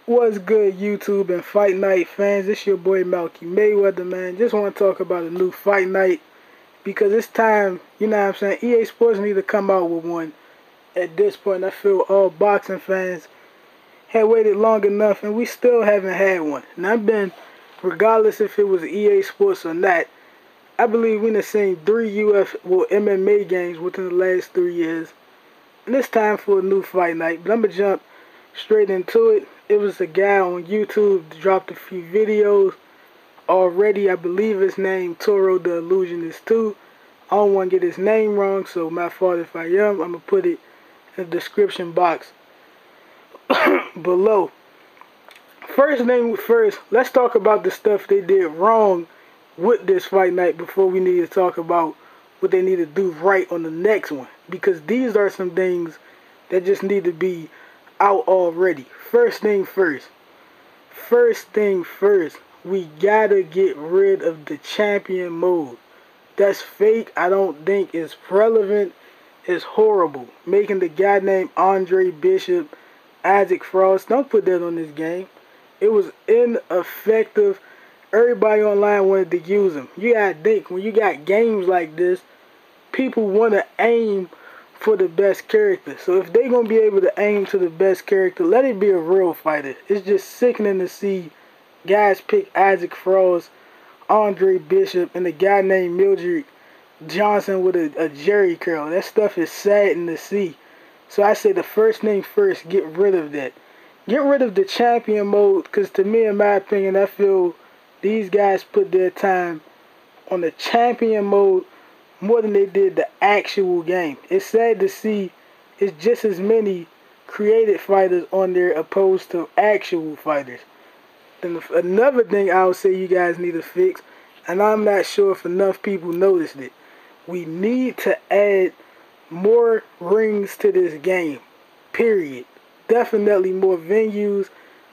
What's good, YouTube and Fight Night fans? It's your boy Malky Mayweather, man. Just want to talk about a new Fight Night because it's time, you know what I'm saying? EA Sports need to come out with one at this point. I feel all boxing fans had waited long enough and we still haven't had one. And I've been, regardless if it was EA Sports or not, I believe we've seen 3 MMA games within the last 3 years. And it's time for a new Fight Night. But I'm going to jump straight into it. It was a guy on YouTube that dropped a few videos already. I believe his name Toro the Illusionist too. I don't want to get his name wrong, so my fault if I am. I'm going to put it in the description box below. First thing first, let's talk about the stuff they did wrong with this Fight Night before we need to talk about what they need to do right on the next one. Because these are some things that just need to be out already. First thing first, we gotta get rid of the champion mode. That's fake. I don't think it's relevant. It's horrible. Making the guy named Andre Bishop, Isaac Frost, don't put that on this game. It was ineffective. Everybody online wanted to use them. You gotta think, when you got games like this, people want to aim for the best character. So if they're going to be able to aim to the best character, let it be a real fighter. It's just sickening to see guys pick Isaac Frost, Andre Bishop, and a guy named Mildred Johnson with a Jerry curl. That stuff is saddening to see. So I say the first thing first, get rid of that. Get rid of the champion mode, because to me, in my opinion, I feel these guys put their time on the champion mode more than they did the actual game. It's sad to see it's just as many created fighters on there opposed to actual fighters. And another thing I would say you guys need to fix, and I'm not sure if enough people noticed it, we need to add more rings to this game. Period. Definitely more venues.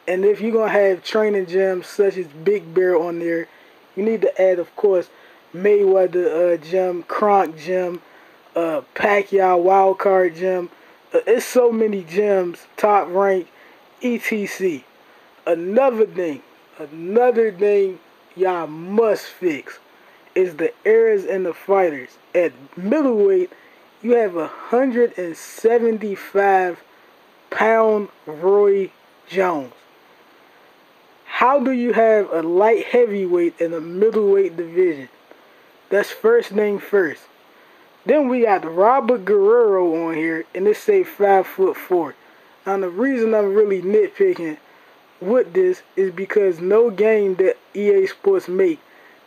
And if you're going to have training gyms such as Big Bear on there, you need to add, of course, Mayweather gym, Kronk gym, Pacquiao wildcard gym. It's so many gyms, top rank, etc. Another thing y'all must fix is the errors in the fighters. At middleweight, you have 175-pound Roy Jones. How do you have a light heavyweight in a middleweight division? That's first thing first. Then we got Robert Guerrero on here, and it say 5'4". Now the reason I'm really nitpicking with this is because no game that EA Sports make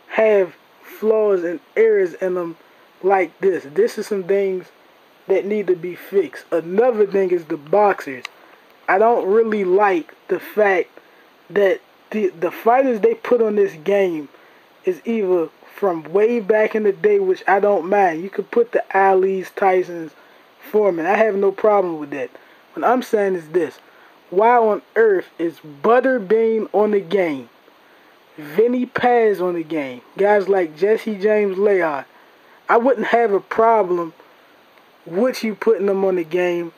have flaws and errors in them like this. This is some things that need to be fixed. Another thing is the boxers. I don't really like the fact that the fighters they put on this game is either from way back in the day, which I don't mind. You could put the Ali's, Tyson's, Foreman. I have no problem with that. What I'm saying is this. Why on earth is Butterbean on the game? Vinny Paz on the game? Guys like Jesse James Leon. I wouldn't have a problem with you putting them on the game.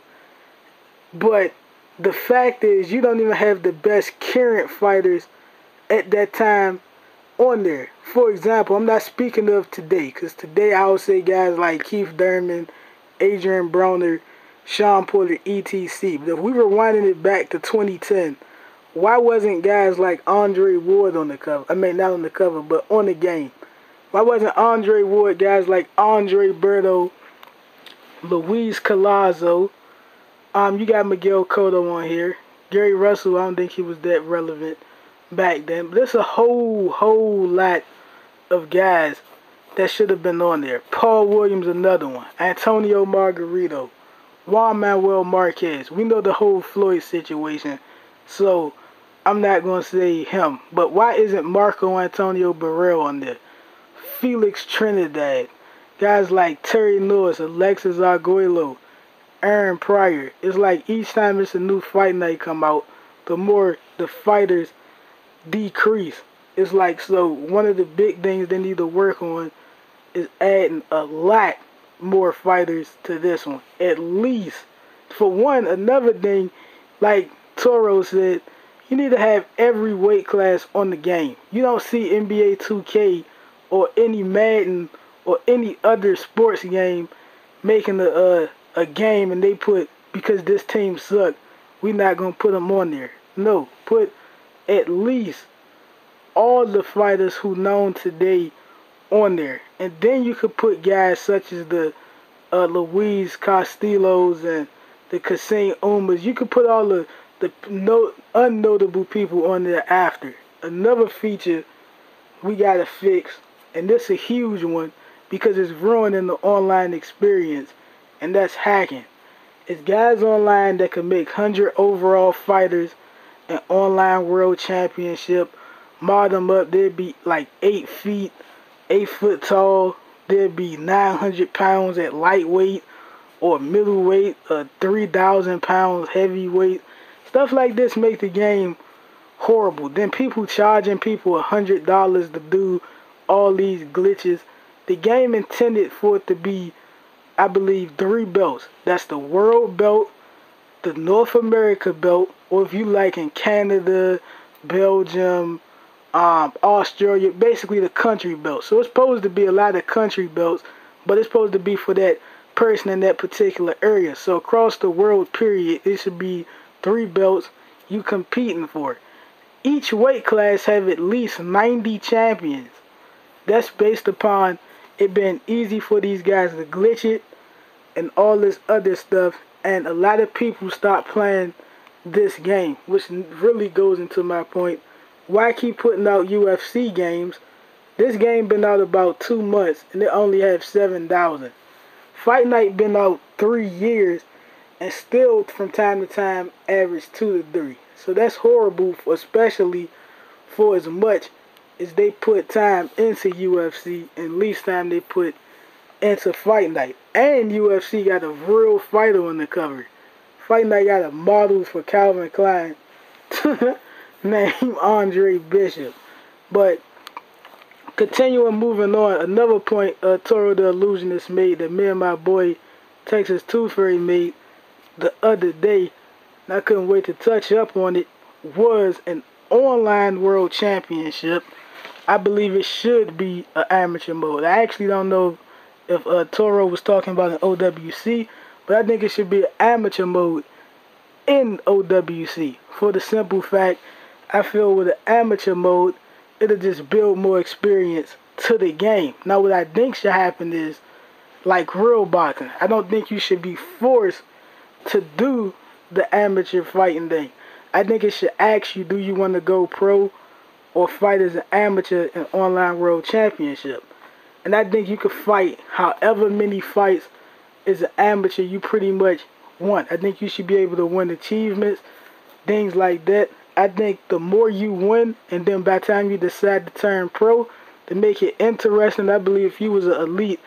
But the fact is, you don't even have the best current fighters at that time on there. For example, I'm not speaking of today, because today I would say guys like Keith Thurman, Adrian Broner, Sean Porter, etc. But if we were winding it back to 2010, why wasn't guys like Andre Ward on the cover? I mean, not on the cover, but on the game. Why wasn't Andre Ward guys like Andre Berto, Luis Collazo? You got Miguel Cotto on here. Gary Russell, I don't think he was that relevant back then. But there's a whole lot of guys that should have been on there. Paul Williams, another one. Antonio Margarito. Juan Manuel Marquez. We know the whole Floyd situation, so I'm not going to say him. But why isn't Marco Antonio Burrell on there? Felix Trinidad. Guys like Terry Lewis, Alexis Arguello, Aaron Pryor. It's like each time it's a new fight night come out, the more the fighters decrease. It's like, so one of the big things they need to work on is adding a lot more fighters to this one. At least. For one, another thing, like Toro said, You need to have every weight class on the game. You don't see NBA 2K or any Madden or any other sports game making a game and they put, because this team suck, we not going to put them on there. No, put at least all the fighters who known today on there. And then you could put guys such as the Luis Castillos and the Kasim Umas. You could put all the unnotable people on there after. Another feature we got to fix, and this is a huge one because it's ruining the online experience, and that's hacking. It's guys online that can make 100 overall fighters an online world championship, mod them up. They'd be like 8 feet, 8 foot tall. They'd be 900 pounds at lightweight or middleweight, 3,000 pounds heavyweight. Stuff like this make the game horrible. Then people charging people $100 to do all these glitches. The game intended for it to be, I believe, 3 belts. That's the world belt, the North America belt, or if you like in Canada, Belgium, Australia, basically the country belt. So it's supposed to be a lot of country belts, but it's supposed to be for that person in that particular area. So across the world period, it should be 3 belts you competing for. Each weight class have at least 90 champions. That's based upon it being easy for these guys to glitch it and all this other stuff. And a lot of people stop playing this game, which really goes into my point. Why keep putting out UFC games? This game been out about 2 months and it only have 7,000. Fight Night been out 3 years and still from time to time average 2 to 3. So that's horrible, especially for as much as they put time into UFC and least time they put into Fight Night. And UFC got a real fighter on the cover. Fight Night got a model for Calvin Klein named Andre Bishop. But continuing moving on, another point Toro the Illusionist made that me and my boy Texas Tooth Fairy made the other day, and I couldn't wait to touch up on it, was an online world championship. I believe it should be an amateur mode. I actually don't know if Toro was talking about an OWC, but I think it should be an amateur mode in OWC. For the simple fact, I feel with an amateur mode, it'll just build more experience to the game. Now what I think should happen is, like real boxing, I don't think you should be forced to do the amateur fighting thing. I think it should ask you, do you want to go pro or fight as an amateur in online world championship? And I think you could fight however many fights as an amateur you pretty much want. I think you should be able to win achievements, things like that. I think the more you win, and then by the time you decide to turn pro, to make it interesting, I believe if you was an elite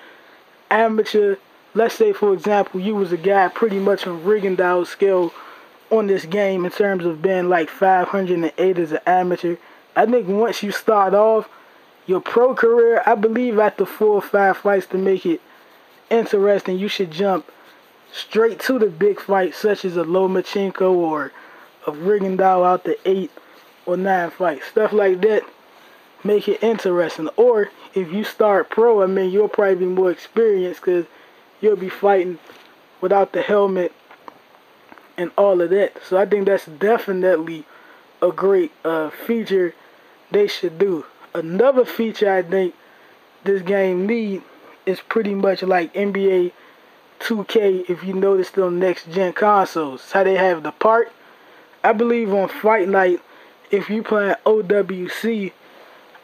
amateur, let's say for example you was a guy pretty much on Rigondeaux's scale on this game in terms of being like 508 as an amateur, I think once you start off your pro career, I believe after 4 or 5 fights, to make it interesting, you should jump straight to the big fight, such as a Lomachenko or a Rigondeaux out to 8 or 9 fights. Stuff like that make it interesting. Or if you start pro, I mean, you'll probably be more experienced because you'll be fighting without the helmet and all of that. So I think that's definitely a great feature they should do. Another feature I think this game needs is pretty much like NBA 2K, if you notice on next gen consoles. It's how they have the part. I believe on Fight Night, if you playing OWC,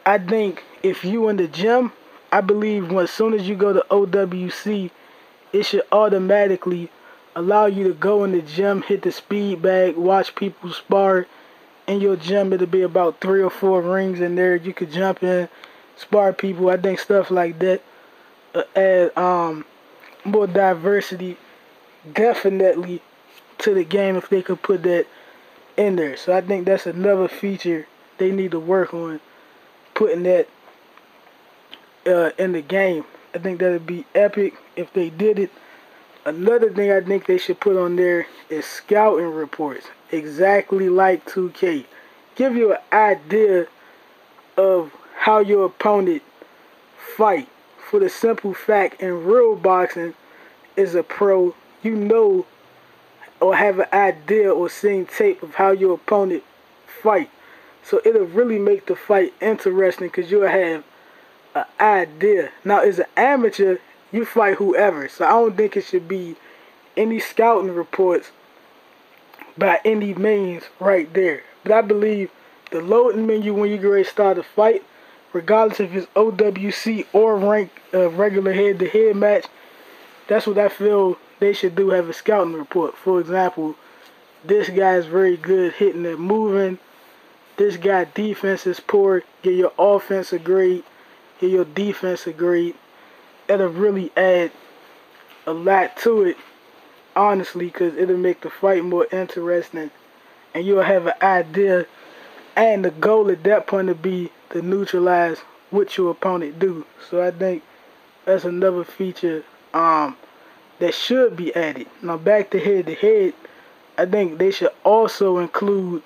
I think if you in the gym, I believe as soon as you go to OWC, it should automatically allow you to go in the gym, hit the speed bag, watch people spar. In your gym, it'll be about 3 or 4 rings in there. You could jump in, spar people. I think stuff like that add more diversity definitely to the game if they could put that in there. So I think that's another feature they need to work on, putting that in the game. I think that would be epic if they did it. Another thing I think they should put on there is scouting reports, exactly like 2K. give you an idea of how your opponent fight. For the simple fact, in real boxing, as a pro, you know or have an idea or seen tape of how your opponent fight. So it'll really make the fight interesting because you'll have an idea. Now, as an amateur, you fight whoever. So I don't think it should be any scouting reports by any means right there. But I believe the loading menu when you get ready to start a fight, regardless if it's OWC or rank regular head-to-head match, that's what I feel they should do, have a scouting report. For example, this guy is very good hitting and moving. This guy defense is poor. Get your offense a grade. Get your defense a grade. That'll really add a lot to it, honestly, because it'll make the fight more interesting. And you'll have an idea. And the goal at that point will be to neutralize what your opponent do. So I think that's another feature that should be added. Now back to head-to-head, I think they should also include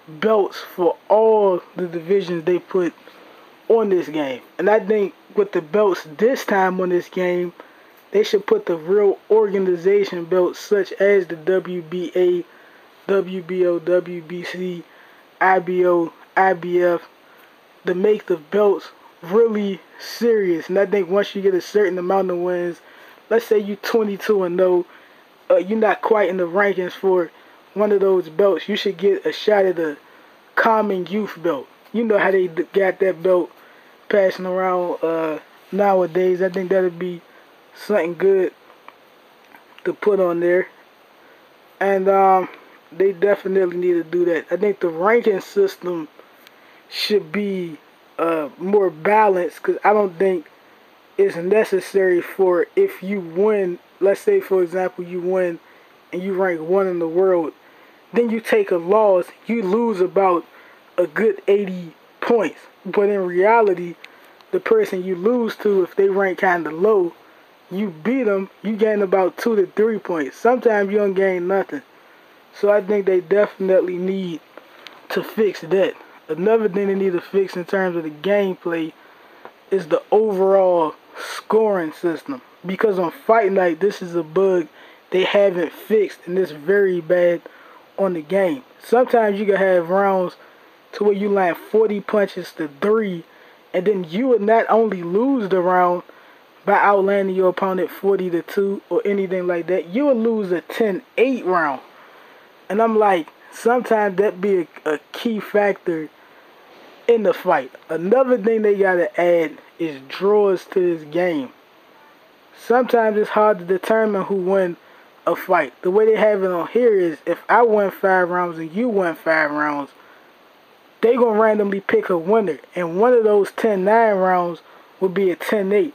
belts for all the divisions they put on this game. And I think with the belts this time on this game, they should put the real organization belts such as the WBA, WBO, WBC, IBO, IBF, to make the belts really serious. And I think once you get a certain amount of wins, let's say you 22-0, you're not quite in the rankings for one of those belts, you should get a shot at the Common Youth belt. You know how they got that belt passing around nowadays. I think that'll be something good to put on there. And they definitely need to do that. I think the ranking system should be more balanced, because I don't think it's necessary for, if you win, let's say for example you win and you rank 1 in the world, then you take a loss, you lose about a good 80 points. But in reality, the person you lose to, if they rank kind of low, you beat them, you gain about 2 to 3 points. Sometimes you don't gain nothing. So I think they definitely need to fix that. Another thing they need to fix in terms of the gameplay is the overall scoring system. Because on Fight Night, this is a bug they haven't fixed, and it's very bad on the game. Sometimes you can have rounds to where you land 40 punches to 3, and then you would not only lose the round by outlanding your opponent 40 to 2 or anything like that, you would lose a 10-8 round. And I'm like, sometimes that be a key factor in the fight. Another thing they gotta add is draws to this game. Sometimes it's hard to determine who won a fight. The way they have it on here is, if I win 5 rounds and you win 5 rounds, they gonna randomly pick a winner, and one of those 10-9 rounds would be a 10-8.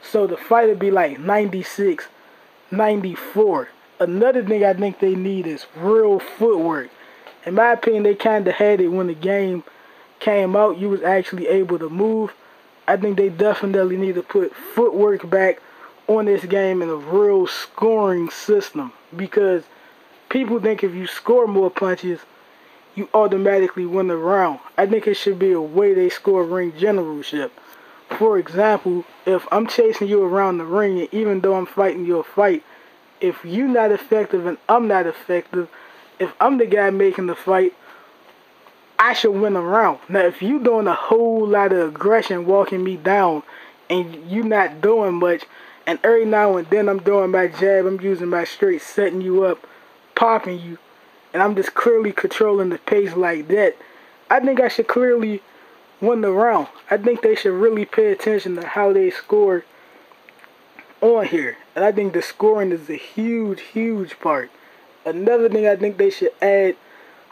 So the fight would be like 96-94. Another thing I think they need is real footwork. In my opinion, they kind of had it when the game came out. You was actually able to move. I think they definitely need to put footwork back on this game in a real scoring system, because people think if you score more punches, you automatically win the round. I think it should be a way they score ring generalship. For example, if I'm chasing you around the ring, and even though I'm fighting your fight, if you're not effective and I'm not effective, if I'm the guy making the fight, I should win the round. Now, if you doing a whole lot of aggression, walking me down, and you not doing much, and every now and then I'm doing my jab, I'm using my straight, setting you up, popping you, and I'm just clearly controlling the pace like that, I think I should clearly win the round. I think they should really pay attention to how they score on here. And I think the scoring is a huge, huge part. Another thing I think they should add,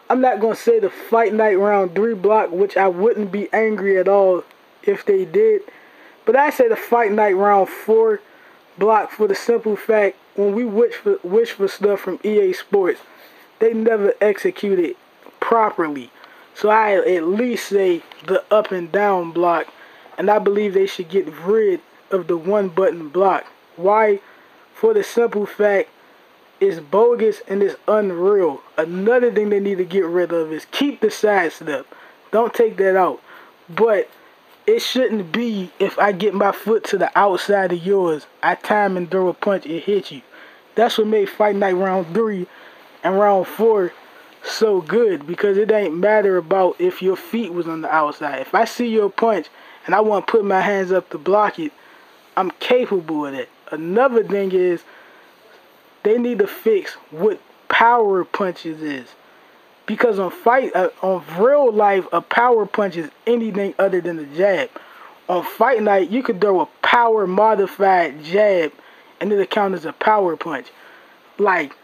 I'm not going to say the Fight Night round 3 block, which I wouldn't be angry at all if they did, but I say the Fight Night round 4 block, for the simple fact, when we wish for stuff from EA Sports, they never execute it properly. So I at least say the up and down block, and I believe they should get rid of the 1-button block. Why? For the simple fact, It's bogus and it's unreal. Another thing they need to get rid of is keep the side step. Don't take that out. But it shouldn't be if I get my foot to the outside of yours, I time and throw a punch and hit you. That's what made Fight Night Round 3 and Round 4 so good, because it ain't matter about if your feet was on the outside. If I see your punch and I want to put my hands up to block it, I'm capable of that. Another thing is they need to fix what power punches is. Because on real life, a power punch is anything other than a jab. On Fight Night, you could throw a power modified jab and it'll count as a power punch. Like,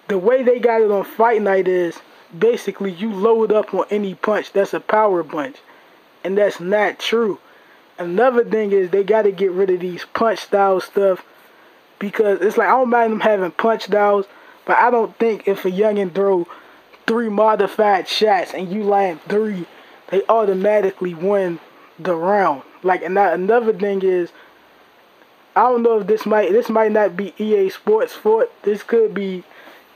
the way they got it on Fight Night is basically you load up on any punch that's a power punch. And that's not true. Another thing is they got to get rid of these punch style stuff, because it's like, I don't mind them having punch styles, but I don't think if a youngin throw 3 modified shots and you land 3, they automatically win the round. Like, and another thing is, I don't know if this might not be EA Sports' fault. This could be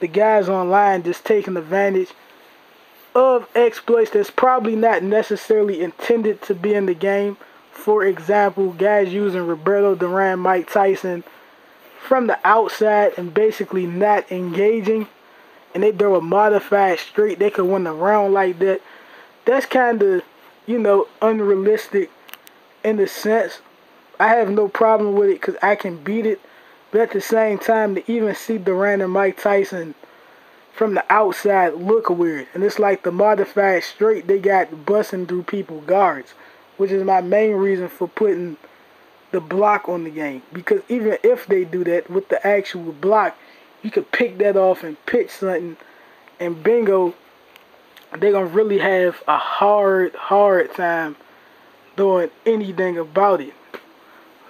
the guys online just taking advantage of exploits that's probably not necessarily intended to be in the game. For example, guys using Roberto Duran, Mike Tyson from the outside and basically not engaging, and they throw a modified straight, they could win the round like that. That's kind of, unrealistic in a sense. I have no problem with it because I can beat it. But at the same time, to even see Duran and Mike Tyson from the outside look weird. And it's like the modified straight they got busting through people's guards, which is my main reason for putting the block on the game. Because even if they do that with the actual block, you could pick that off and pitch something, and bingo, they're going to really have a hard time doing anything about it.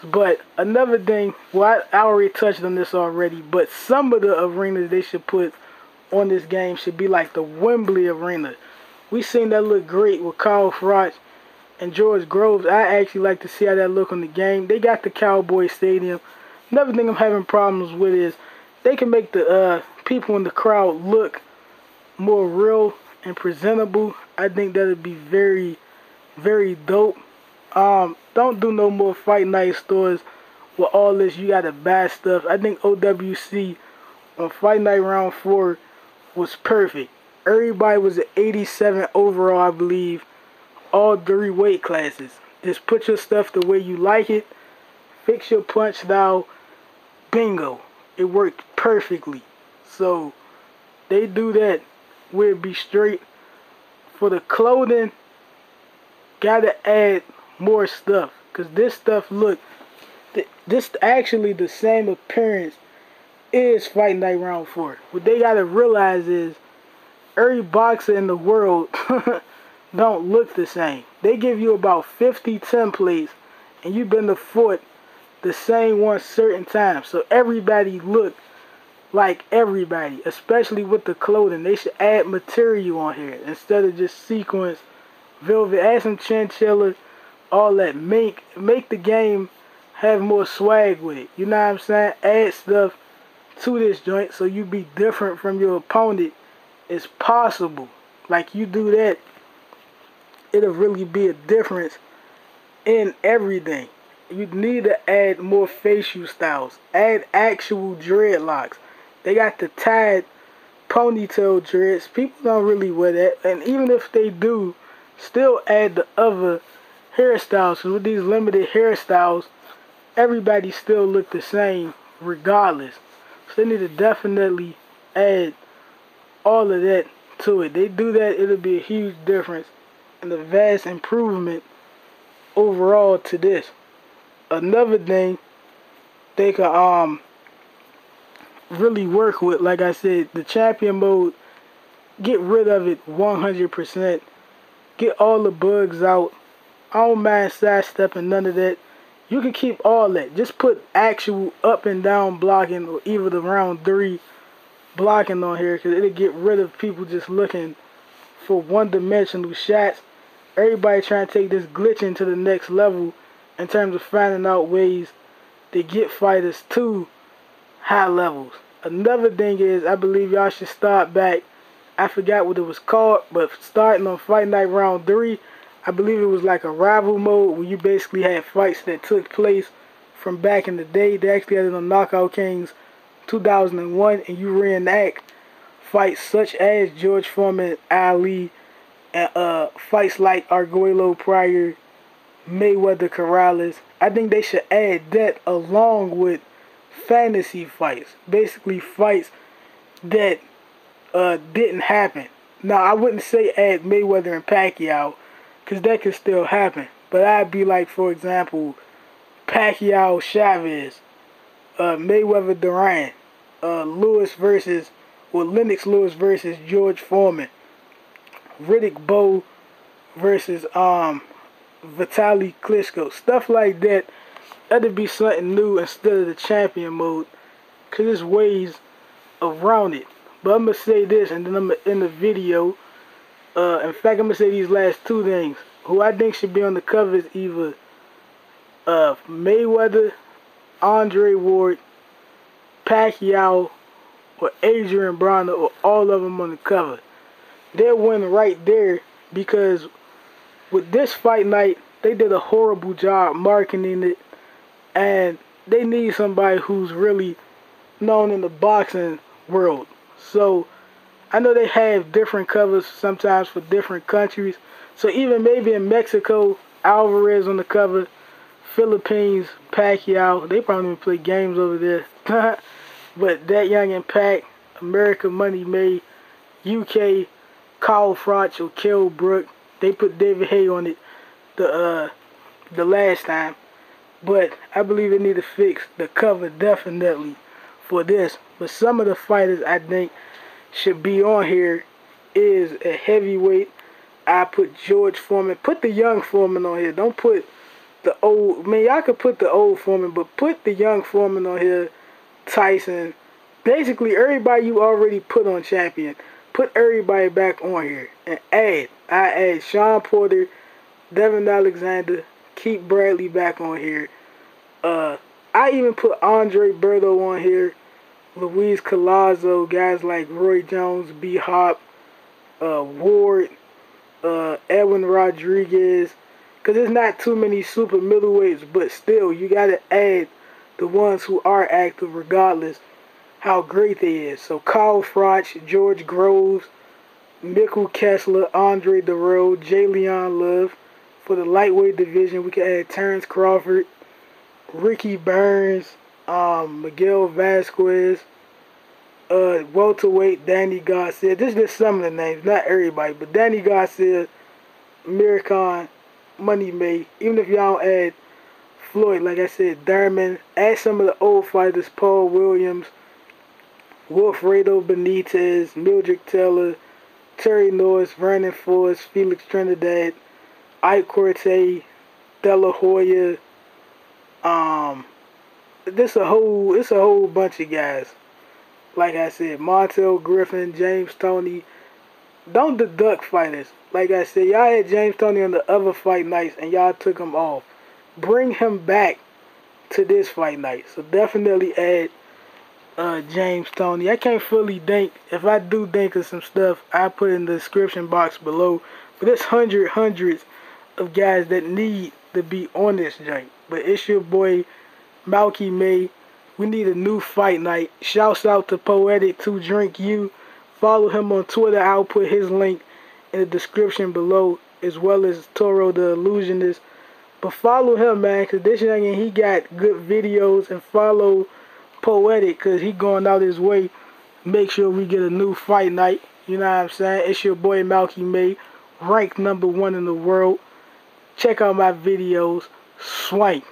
But another thing, well, I already touched on this already, but some of the arenas they should put on this game should be like the Wembley Arena. We seen that look great with Carl Froch and George Groves. I actually like to see how that look on the game. They got the Cowboy Stadium. Another thing I'm having problems with is they can make the people in the crowd look more real and presentable. I think that would be very, very dope. Don't do no more Fight Night stores with all this you gotta buy stuff. I think OWC on Fight Night Round 4 was perfect. Everybody was at 87 overall, I believe. All 3 weight classes. Just put your stuff the way you like it. Fix your punch style. Bingo. It worked perfectly. So they do that, we'll be straight. For the clothing, gotta add more stuff, because this stuff this actually the same appearance is Fight Night Round 4. What they gotta realize is every boxer in the world don't look the same. They give you about 50 templates and you've been to fought the same one certain times, so everybody look like everybody, especially with the clothing. They should add material on here instead of just sequence, velvet. Add some chinchilla, all that. Make the game have more swag with it. You know what I'm saying? Add stuff to this joint so you be different from your opponent. It's possible. Like, you do that, it'll really be a difference in everything. You need to add more facial styles. Add actual dreadlocks. They got the tied ponytail dreads. People don't really wear that. And even if they do, still add the other hairstyles. Because with these limited hairstyles, everybody still look the same regardless. So they need to definitely add all of that to it. They do that, it'll be a huge difference and a vast improvement overall to this. Another thing they could really work with, like I said, the champion mode, get rid of it 100%. Get all the bugs out. I don't mind sidestepping, none of that. You can keep all that. Just put actual up and down blocking, or either the round 3 blocking on here, because it'll get rid of people just looking for one-dimensional shots. Everybody trying to take this glitching to the next level in terms of finding out ways to get fighters to high levels. Another thing is, I believe y'all should start back. I forgot what it was called, but starting on Fight Night Round 3, I believe it was like a rival mode where you basically had fights that took place from back in the day. They actually had it on Knockout Kings 2001, and you reenact fights such as George Foreman, Ali, and fights like Arguello Pryor, Mayweather Corrales. I think they should add that along with fantasy fights. Basically fights that didn't happen. Now, I wouldn't say add Mayweather and Pacquiao, because that could still happen. But I'd be like, for example, Pacquiao Chavez, Mayweather Durant, Lennox Lewis versus George Foreman, Riddick Bowe versus Vitaly Klitschko. Stuff like that. That'd be something new instead of the champion mode, because there's ways around it. But I'm going to say this, and then I'm going to end the video. In fact, I'm going to say these last two things. Who I think should be on the cover is either Mayweather, Andre Ward, Pacquiao, or Adrian Broner, or all of them on the cover. They'll win right there, because with this fight night, they did a horrible job marketing it, and they need somebody who's really known in the boxing world. So I know they have different covers sometimes for different countries. So even maybe in Mexico, Alvarez on the cover, Philippines, Pacquiao. They probably even play games over there. But that Young and Pac, America Money May, UK, Carl Froch or Kell Brook. They put David Hay on it the last time. But I believe they need to fix the cover definitely for this. But some of the fighters I think should be on here is a heavyweight. I put George Foreman. Put the young Foreman on here. Don't put the old. I mean, y'all could put the old Foreman, but put the young Foreman on here. Tyson. Basically, everybody you already put on champion. Put everybody back on here. And I add Sean Porter, Devin Alexander, keep Bradley back on here. I even put Andre Berto on here. Luis Collazo, guys like Roy Jones, B. Hop, Ward, Edwin Rodriguez. Because there's not too many super middleweights, but still, you got to add the ones who are active regardless how great they is. So Carl Froch, George Groves, Mikkel Kessler, Andre Darrell, J. Leon Love. For the lightweight division, we can add Terrence Crawford, Ricky Burns, Miguel Vasquez, welterweight Danny Garcia. This is just some of the names, not everybody, but Danny Garcia, Miracon, Money May. Even if y'all don't add Floyd, like I said, Derman, add some of the old fighters, Paul Williams, Wilfredo Benitez, Mildred Taylor, Terry Norris, Vernon Forrest, Felix Trinidad, Ike Corte, De La Hoya. It's a whole bunch of guys. Like I said, Montel Griffin, James Toney. Don't deduct fighters. Like I said, y'all had James Toney on the other fight nights and y'all took him off. Bring him back to this fight night. So definitely add James Toney. I can't fully think. If I do think of some stuff, I put in the description box below. But there's hundreds of guys that need to be on this joint. But it's your boy Malky May. We need a new fight night. Shouts out to Poetic to Drink You. Follow him on Twitter. I'll put his link in the description below, as well as Toro the Illusionist. But follow him, man, because this youngin', he got good videos. And follow Poetic, because he going out his way. Make sure we get a new fight night. You know what I'm saying? It's your boy Malky May, ranked #1 in the world. Check out my videos. Swank.